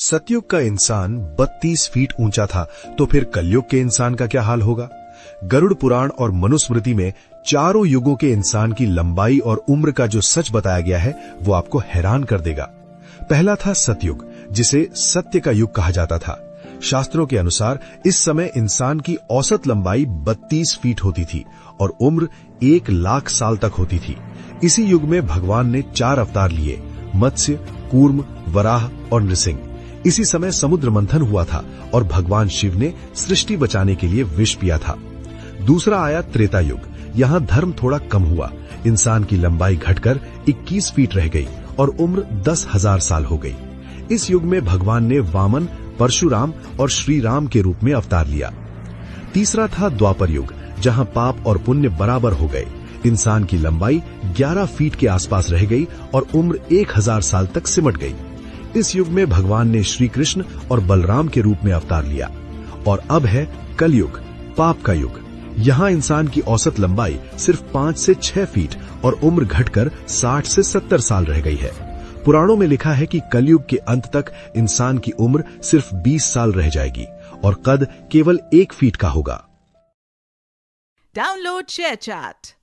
सतयुग का इंसान 32 फीट ऊंचा था, तो फिर कलयुग के इंसान का क्या हाल होगा? गरुड़ पुराण और मनुस्मृति में चारों युगों के इंसान की लंबाई और उम्र का जो सच बताया गया है वो आपको हैरान कर देगा। पहला था सतयुग, जिसे सत्य का युग कहा जाता था। शास्त्रों के अनुसार इस समय इंसान की औसत लंबाई 32 फीट होती थी और उम्र 1,00,000 साल तक होती थी। इसी युग में भगवान ने 4 अवतार लिए, मत्स्य, कूर्म, वराह और नृसिंह। इसी समय समुद्र मंथन हुआ था और भगवान शिव ने सृष्टि बचाने के लिए विष पिया था। दूसरा आया त्रेता युग। यहाँ धर्म थोड़ा कम हुआ, इंसान की लंबाई घटकर 21 फीट रह गई और उम्र 10,000 साल हो गई। इस युग में भगवान ने वामन, परशुराम और श्री राम के रूप में अवतार लिया। तीसरा था द्वापर युग, जहाँ पाप और पुण्य बराबर हो गए। इंसान की लंबाई 11 फीट के आसपास रह गई और उम्र 1000 साल तक सिमट गई। इस युग में भगवान ने श्री कृष्ण और बलराम के रूप में अवतार लिया। और अब है कलयुग, पाप का युग। यहाँ इंसान की औसत लंबाई सिर्फ 5 से 6 फीट और उम्र घटकर 60 से 70 साल रह गई है। पुराणों में लिखा है कि कलयुग के अंत तक इंसान की उम्र सिर्फ 20 साल रह जाएगी और कद केवल 1 फीट का होगा। Download share chat.